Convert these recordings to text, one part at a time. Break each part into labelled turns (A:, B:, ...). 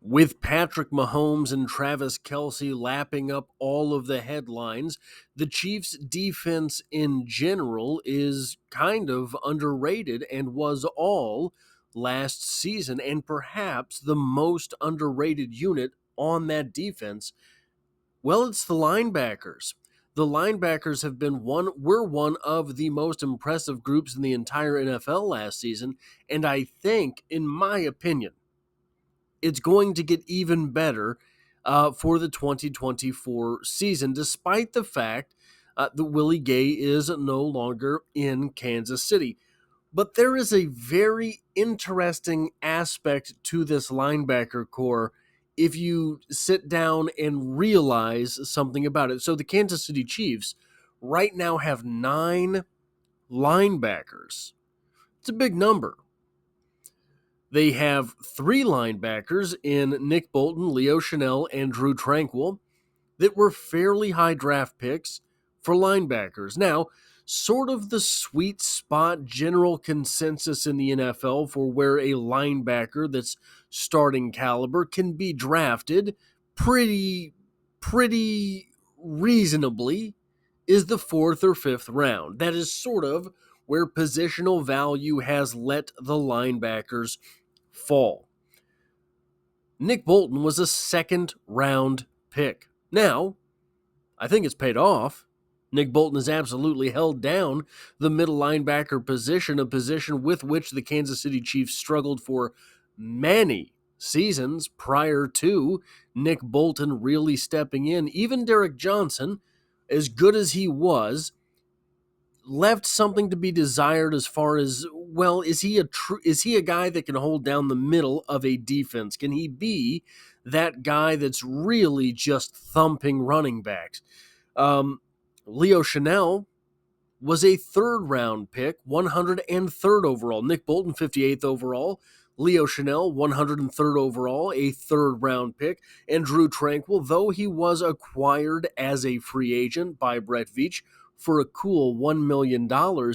A: With Patrick Mahomes and Travis Kelce lapping up all of the headlines, the Chiefs' defense in general is kind of underrated and was all last season, and perhaps the most underrated unit on that defense. Well, it's the linebackers. The linebackers were one of the most impressive groups in the entire NFL last season, and I think, in my opinion, it's going to get even better for the 2024 season, despite the fact that Willie Gay is no longer in Kansas City. But there is a very interesting aspect to this linebacker core if you sit down and realize something about it. So the Kansas City Chiefs right now have 9 linebackers. It's a big number. They have 3 linebackers in Nick Bolton, Leo Chenal, and Drue Tranquill that were fairly high draft picks for linebackers. Now, sort of the sweet spot general consensus in the NFL for where a linebacker that's starting caliber can be drafted pretty reasonably is the 4th or 5th round. That is sort of where positional value has let the linebackers fall. Nick Bolton was a 2nd round pick. Now, I think it's paid off. Nick Bolton has absolutely held down the middle linebacker position, a position with which the Kansas City Chiefs struggled for many seasons prior to Nick Bolton really stepping in. Even Derek Johnson, as good as he was, left something to be desired as far as, well, is he a guy that can hold down the middle of a defense? Can he be that guy that's really just thumping running backs? Leo Chenal was a 3rd round pick, 103rd overall. Nick Bolton, 58th overall. Leo Chenal, 103rd overall, a 3rd round pick. And Drue Tranquill, though he was acquired as a free agent by Bret Veach for a cool $1 million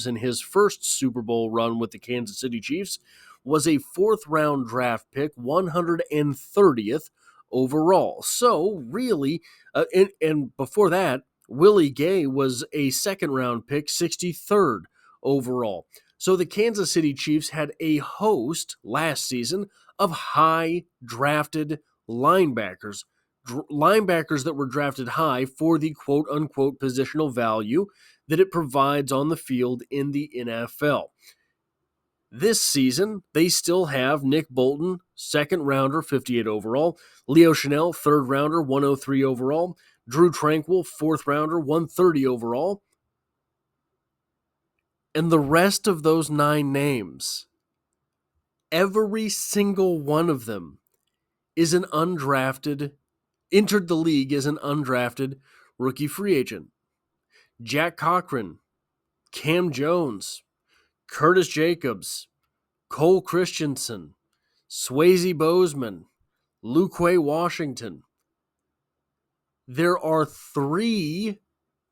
A: in his first Super Bowl run with the Kansas City Chiefs, was a 4th round draft pick, 130th overall. So really, and before that, Willie Gay was a 2nd round pick, 63rd overall. So the Kansas City Chiefs had a host last season of high drafted linebackers. Linebackers that were drafted high for the quote-unquote positional value that it provides on the field in the NFL. This season, they still have Nick Bolton, 2nd rounder, 58 overall, Leo Chenal, 3rd rounder, 103 overall, Drue Tranquill, 4th rounder, 130 overall. And the rest of those 9 names, every single one of them is entered the league as an undrafted rookie free agent. Jack Cochran, Cam Jones, Curtis Jacobs, Cole Christensen, Swayze Bozeman, Luque Washington. There are 3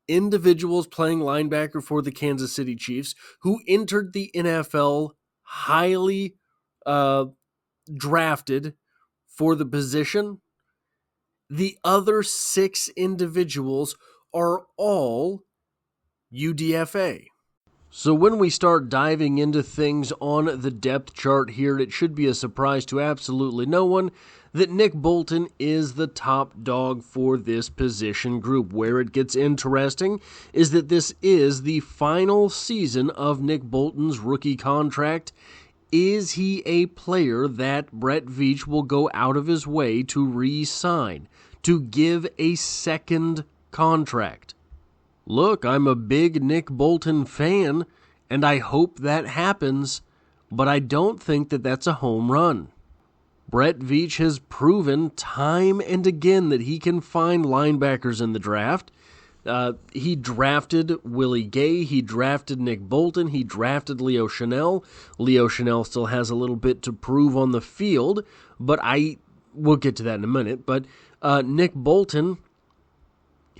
A: individuals playing linebacker for the Kansas City Chiefs who entered the NFL highly drafted for the position. The other 6 individuals are all UDFA. So when we start diving into things on the depth chart here, it should be a surprise to absolutely no one that Nick Bolton is the top dog for this position group. Where it gets interesting is that this is the final season of Nick Bolton's rookie contract. Is he a player that Bret Veach will go out of his way to re-sign, to give a 2nd contract? Look, I'm a big Nick Bolton fan, and I hope that happens, but I don't think that that's a home run. Bret Veach has proven time and again that he can find linebackers in the draft. He drafted Willie Gay, he drafted Nick Bolton, he drafted Leo Chenal. Leo Chenal still has a little bit to prove on the field, but we'll get to that in a minute. But Nick Bolton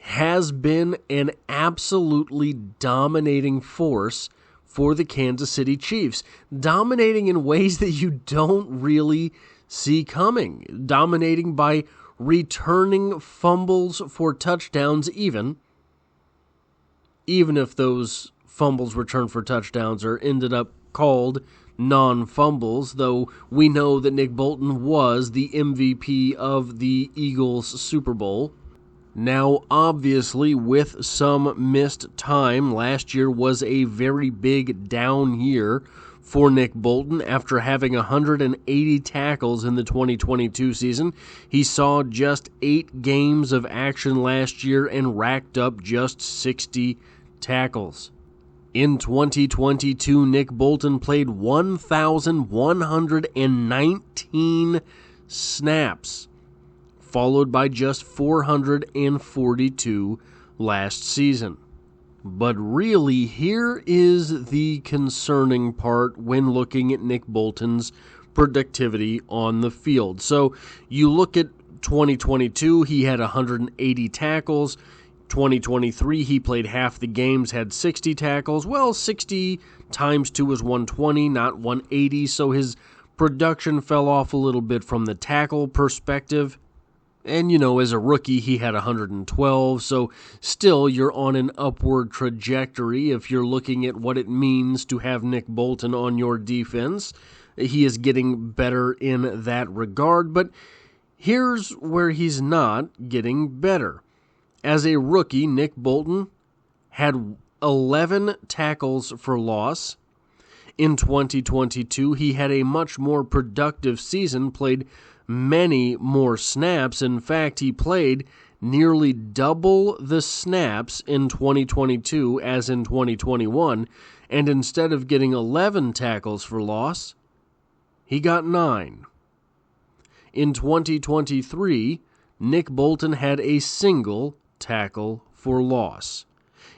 A: has been an absolutely dominating force for the Kansas City Chiefs. Dominating in ways that you don't really see coming, dominating by returning fumbles for touchdowns even if those fumbles returned for touchdowns or ended up called non-fumbles, though we know that Nick Bolton was the MVP of the Eagles Super Bowl. Now, obviously, with some missed time, last year was a very big down year for Nick Bolton. After having 180 tackles in the 2022 season, he saw just 8 games of action last year and racked up just 60 tackles. In 2022, Nick Bolton played 1,119 snaps, followed by just 442 last season. But really, here is the concerning part when looking at Nick Bolton's productivity on the field. So you look at 2022, he had 180 tackles. 2023, he played half the games, had 60 tackles. Well, 60 times 2 is 120, not 180, so his production fell off a little bit from the tackle perspective. And, as a rookie, he had 112, so still you're on an upward trajectory if you're looking at what it means to have Nick Bolton on your defense. He is getting better in that regard, but here's where he's not getting better. As a rookie, Nick Bolton had 11 tackles for loss. In 2022, he had a much more productive season, played many more snaps. In fact, he played nearly double the snaps in 2022 as in 2021, and instead of getting 11 tackles for loss, he got 9. In 2023, Nick Bolton had a single tackle for loss.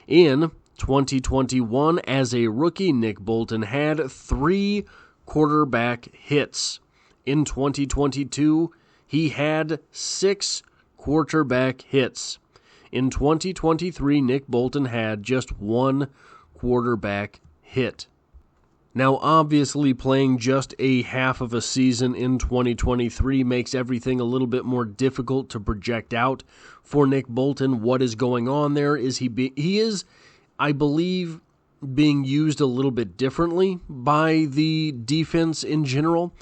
A: In 2021, as a rookie, Nick Bolton had 3 quarterback hits. In 2022, he had 6 quarterback hits. In 2023, Nick Bolton had just 1 quarterback hit. Now, obviously, playing just a half of a season in 2023 makes everything a little bit more difficult to project out for Nick Bolton. What is going on there? He is, I believe, being used a little bit differently by the defense in general,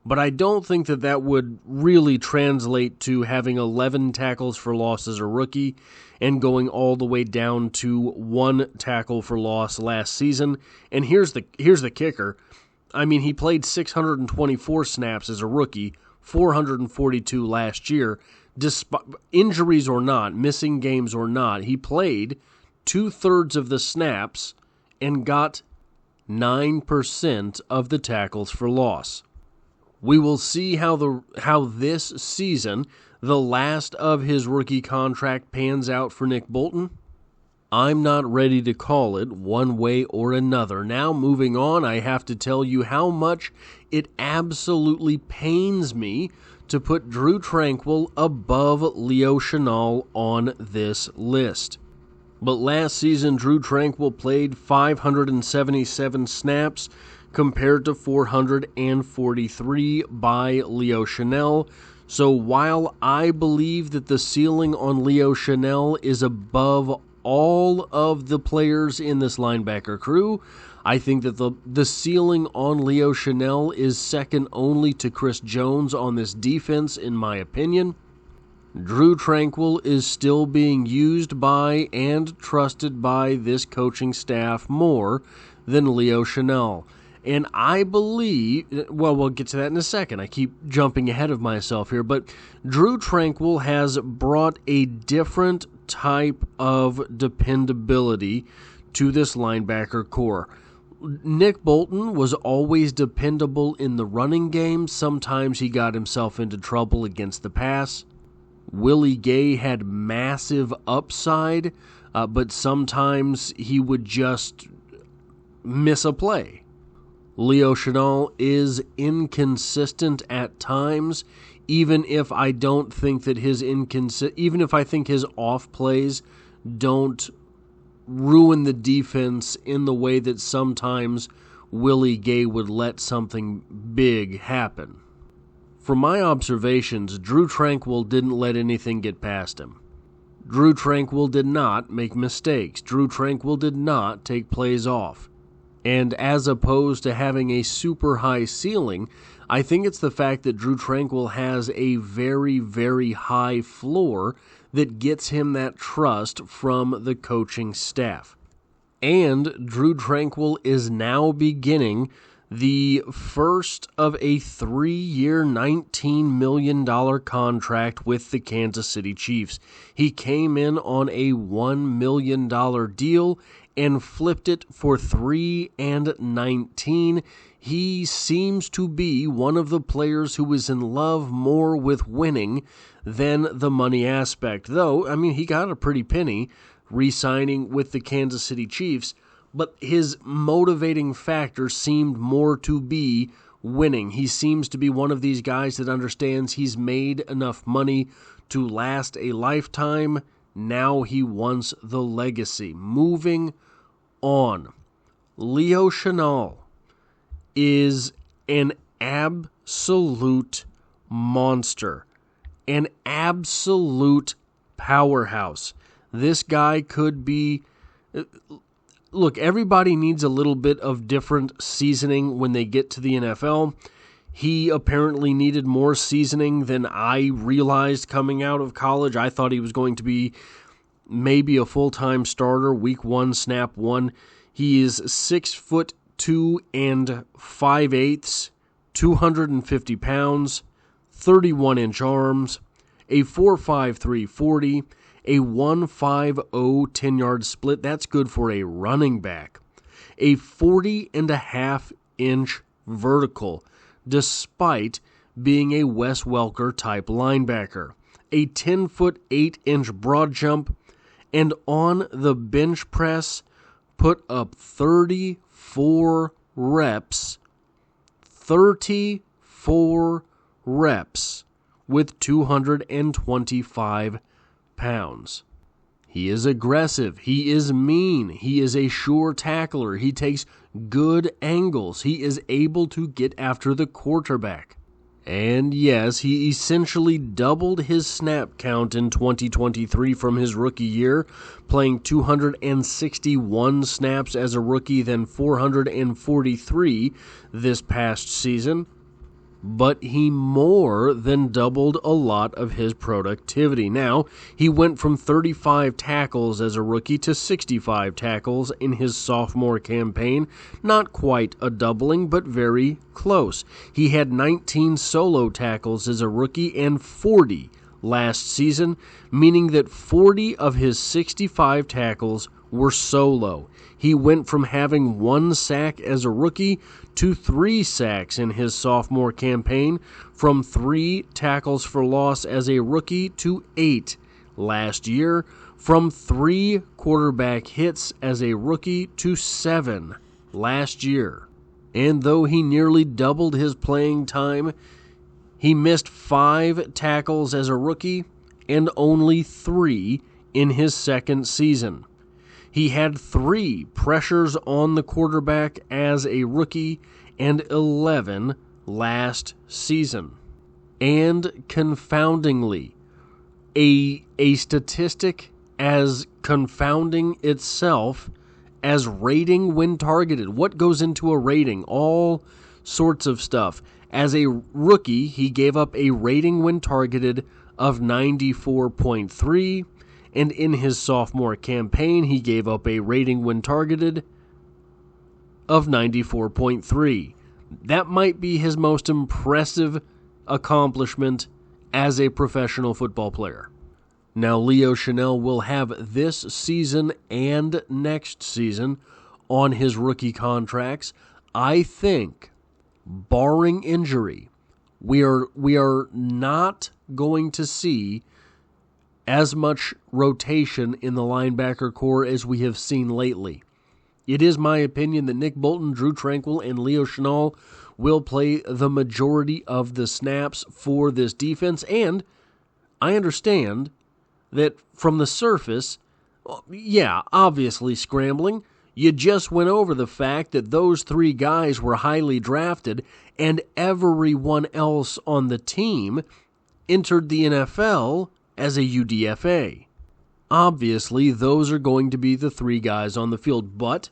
A: but I don't think that would really translate to having 11 tackles for loss as a rookie and going all the way down to 1 tackle for loss last season. And here's the kicker. I mean, he played 624 snaps as a rookie, 442 last year. Despite injuries or not, missing games or not, he played 2/3 of the snaps and got 9% of the tackles for loss. We will see how this season, the last of his rookie contract, pans out for Nick Bolton. I'm not ready to call it one way or another. Now, moving on, I have to tell you how much it absolutely pains me to put Drue Tranquill above Leo Chenal on this list. But last season, Drue Tranquill played 577 snaps, compared to 443 by Leo Chenal. So while I believe that the ceiling on Leo Chenal is above all of the players in this linebacker crew, I think that the ceiling on Leo Chenal is second only to Chris Jones on this defense, in my opinion. Drue Tranquill is still being used by and trusted by this coaching staff more than Leo Chenal. And I believe, well, we'll get to that in a second. I keep jumping ahead of myself here, but Drue Tranquill has brought a different type of dependability to this linebacker core. Nick Bolton was always dependable in the running game. Sometimes he got himself into trouble against the pass. Willie Gay had massive upside, but sometimes he would just miss a play. Leo Chenal is inconsistent at times, even if I don't think that even if I think his off plays don't ruin the defense in the way that sometimes Willie Gay would let something big happen. From my observations, Drue Tranquill didn't let anything get past him. Drue Tranquill did not make mistakes. Drue Tranquill did not take plays off. And as opposed to having a super high ceiling, I think it's the fact that Drue Tranquill has a very, very high floor that gets him that trust from the coaching staff. And Drue Tranquill is now beginning the first of a 3-year, $19 million contract with the Kansas City Chiefs. He came in on a $1 million deal and flipped it for $3 and $19. He seems to be one of the players who is in love more with winning than the money aspect. Though, I mean, he got a pretty penny re-signing with the Kansas City Chiefs, but his motivating factor seemed more to be winning. He seems to be one of these guys that understands he's made enough money to last a lifetime. Now he wants the legacy. Moving on. Leo Chenal is an absolute monster. An absolute powerhouse. This guy could be... Look, everybody needs a little bit of different seasoning when they get to the NFL. He apparently needed more seasoning than I realized coming out of college. I thought he was going to be maybe a full-time starter, week 1, snap 1. He is 6'2" and 5/8", 250 pounds, 31-inch arms, a 4.53 40, a 1.50 10-yard split. That's good for a running back. A 40.5-inch vertical, despite being a Wes Welker-type linebacker. A 10-foot 8-inch broad jump, and on the bench press, put up 34 reps. 34 reps with 225 pounds. He is aggressive. He is mean. He is a sure tackler. He takes good angles. He is able to get after the quarterback. And yes, he essentially doubled his snap count in 2023 from his rookie year, playing 261 snaps as a rookie, then 443 this past season. But he more than doubled a lot of his productivity. Now, he went from 35 tackles as a rookie to 65 tackles in his sophomore campaign. Not quite a doubling, but very close. He had 19 solo tackles as a rookie and 40 last season, meaning that 40 of his 65 tackles were solo. He went from having 1 sack as a rookie to 3 sacks in his sophomore campaign, from 3 tackles for loss as a rookie to 8 last year, from 3 quarterback hits as a rookie to 7 last year. And though he nearly doubled his playing time, he missed 5 tackles as a rookie and only 3 in his second season. He had 3 pressures on the quarterback as a rookie and 11 last season. And confoundingly, a statistic as confounding itself as rating when targeted. What goes into a rating? All sorts of stuff. As a rookie, he gave up a rating when targeted of 94.3. And in his sophomore campaign, he gave up a rating when targeted of 94.3. That might be his most impressive accomplishment as a professional football player. Now, Leo Chenal will have this season and next season on his rookie contracts. I think, barring injury, we are not going to see as much rotation in the linebacker core as we have seen lately. It is my opinion that Nick Bolton, Drue Tranquill, and Leo Chenal will play the majority of the snaps for this defense, and I understand that from the surface, yeah, obviously scrambling, You just went over the fact that those 3 guys were highly drafted and everyone else on the team entered the NFL as a UDFA. Obviously, those are going to be the 3 guys on the field, but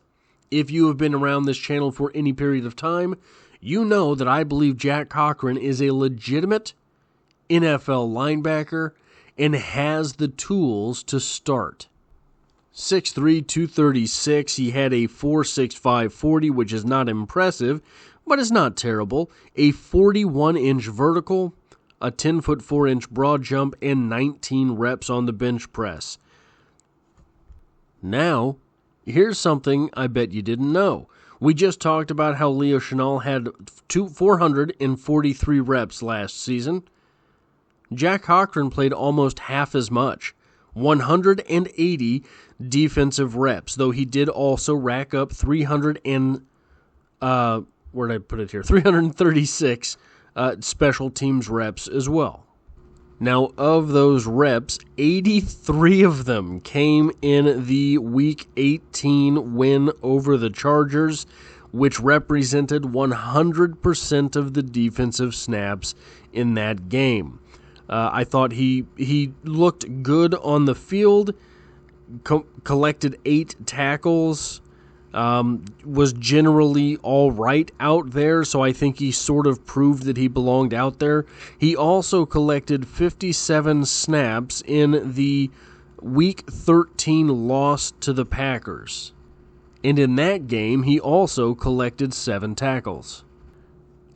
A: if you have been around this channel for any period of time, you know that I believe Jack Cochran is a legitimate NFL linebacker and has the tools to start. 6'3", 236, he had a 4.65 40, which is not impressive, but it's not terrible. A 41-inch vertical, a 10-foot 4-inch broad jump, and 19 reps on the bench press. Now, here's something I bet you didn't know. We just talked about how Leo Chenal had 443 reps last season. Jack Cochran played almost half as much, 180 defensive reps, though he did also rack up 336 special teams reps as well. Now, of those reps, 83 of them came in the Week 18 win over the Chargers, which represented 100% of the defensive snaps in that game. I thought he looked good on the field, collected 8 tackles, was generally all right out there, so I think he sort of proved that he belonged out there. He also collected 57 snaps in the Week 13 loss to the Packers. And in that game, he also collected 7 tackles.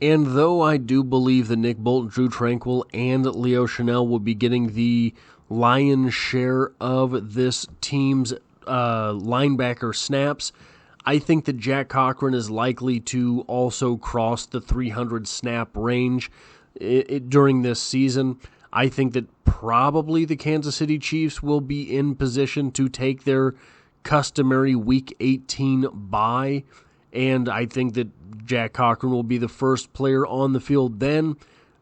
A: And though I do believe that Nick Bolton, Drue Tranquill, and Leo Chenal will be getting the lion's share of this team's linebacker snaps, I think that Jack Cochran is likely to also cross the 300 snap range during this season. I think that probably the Kansas City Chiefs will be in position to take their customary Week 18 bye, and I think that Jack Cochran will be the first player on the field then.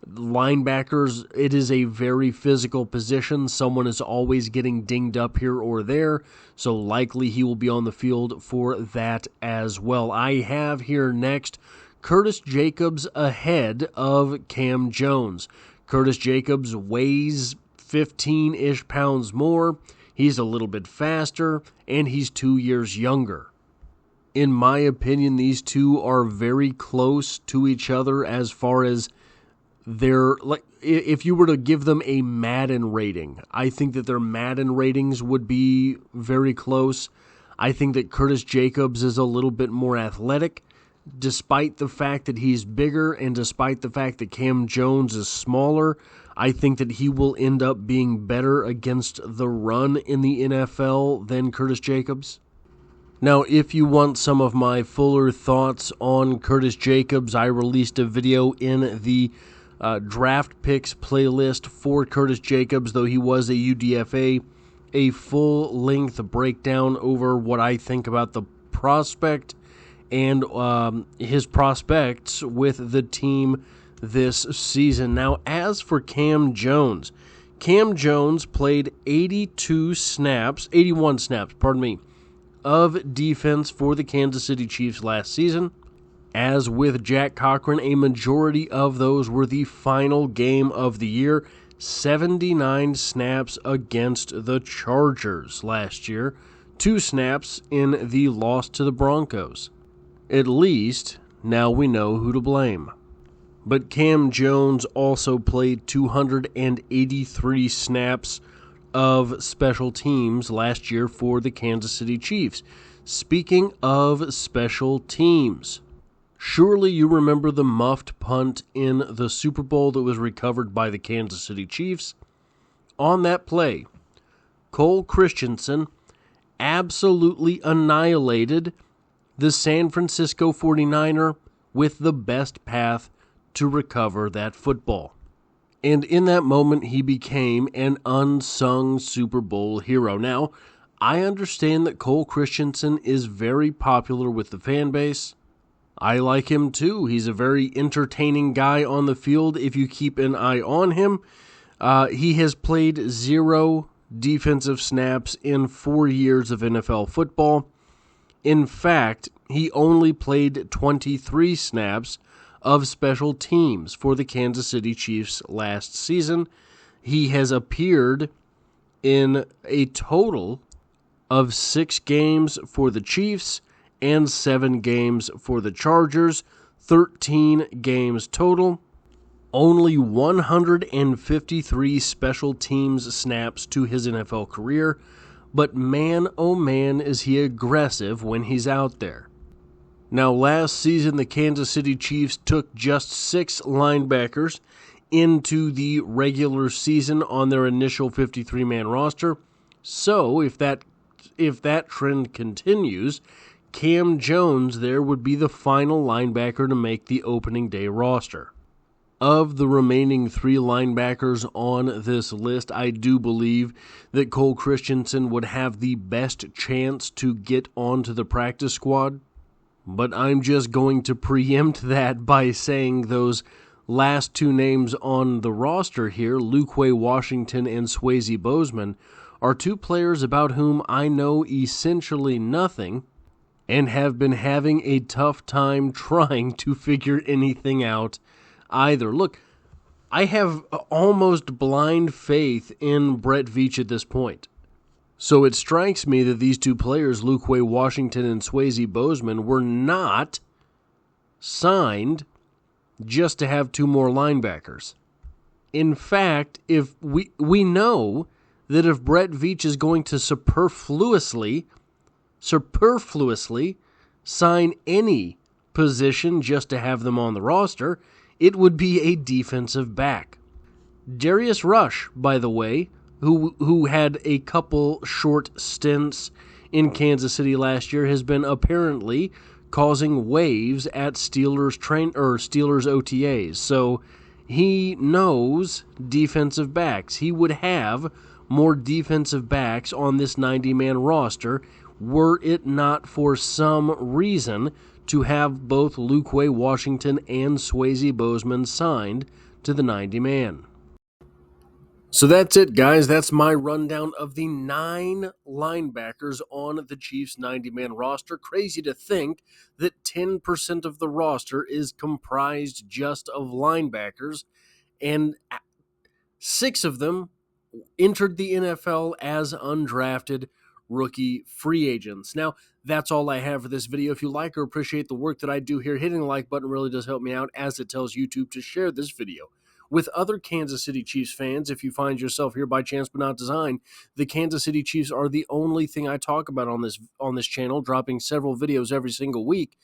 A: Linebackers, it is a very physical position. Someone is always getting dinged up here or there, so likely he will be on the field for that as well. I have here next Curtis Jacobs ahead of Cam Jones. Curtis Jacobs weighs 15-ish pounds more. He's a little bit faster, and he's 2 years younger. In my opinion, these two are very close to each other as far as if you were to give them a Madden rating, I think that their Madden ratings would be very close. I think that Curtis Jacobs is a little bit more athletic, despite the fact that he's bigger and despite the fact that Cam Jones is smaller. I think that he will end up being better against the run in the NFL than Curtis Jacobs. Now, if you want some of my fuller thoughts on Curtis Jacobs, I released a video in the draft picks playlist for Curtis Jacobs, though he was a UDFA, a full-length breakdown over what I think about the prospect and his prospects with the team this season. Now, as for Cam Jones played 81 snaps, of defense for the Kansas City Chiefs last season. As with Jack Cochran, a majority of those were the final game of the year. 79 snaps against the Chargers last year, 2 snaps in the loss to the Broncos. At least, now we know who to blame. But Cam Jones also played 283 snaps of special teams last year for the Kansas City Chiefs. Speaking of special teams, surely you remember the muffed punt in the Super Bowl that was recovered by the Kansas City Chiefs? On that play, Cole Christensen absolutely annihilated the San Francisco 49er with the best path to recover that football. And in that moment, he became an unsung Super Bowl hero. Now, I understand that Cole Christensen is very popular with the fan base. I like him too. He's a very entertaining guy on the field if you keep an eye on him. He has played 0 defensive snaps in 4 years of NFL football. In fact, he only played 23 snaps of special teams for the Kansas City Chiefs last season. He has appeared in a total of 6 games for the Chiefs and 7 games for the Chargers, 13 games total. Only 153 special teams snaps to his NFL career, but man, oh man, is he aggressive when he's out there. Now, last season, the Kansas City Chiefs took just 6 linebackers into the regular season on their initial 53-man roster. So, if that trend continues, Cam Jones there would be the final linebacker to make the opening day roster. Of the remaining 3 linebackers on this list, I do believe that Cole Christensen would have the best chance to get onto the practice squad. But I'm just going to preempt that by saying those last 2 names on the roster here, Luquay Washington and Swayze Bozeman, are 2 players about whom I know essentially nothing and have been having a tough time trying to figure anything out either. Look, I have almost blind faith in Brett Veach at this point. So it strikes me that these 2 players, Luquay Washington and Swayze Bozeman, were not signed just to have 2 more linebackers. In fact, if we know that if Brett Veach is going to superfluously sign any position just to have them on the roster, it would be a defensive back. Darius Rush, by the way, who had a couple short stints in Kansas City last year, has been apparently causing waves at Steelers OTAs. So he knows defensive backs. He would have more defensive backs on this 90-man roster were it not for some reason to have both Luquay Washington and Swayze Bozeman signed to the 90-man. So that's it, guys. That's my rundown of the 9 linebackers on the Chiefs' 90-man roster. Crazy to think that 10% of the roster is comprised just of linebackers, and 6 of them entered the NFL as undrafted rookie free agents. Now, that's all I have for this video. If you like or appreciate the work that I do here, hitting the like button really does help me out, as it tells YouTube to share this video with other Kansas City Chiefs fans. If you find yourself here by chance but not design, the Kansas City Chiefs are the only thing I talk about on this channel, dropping several videos every single week.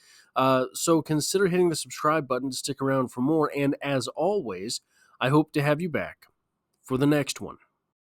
A: So consider hitting the subscribe button to stick around for more. And as always, I hope to have you back for the next one.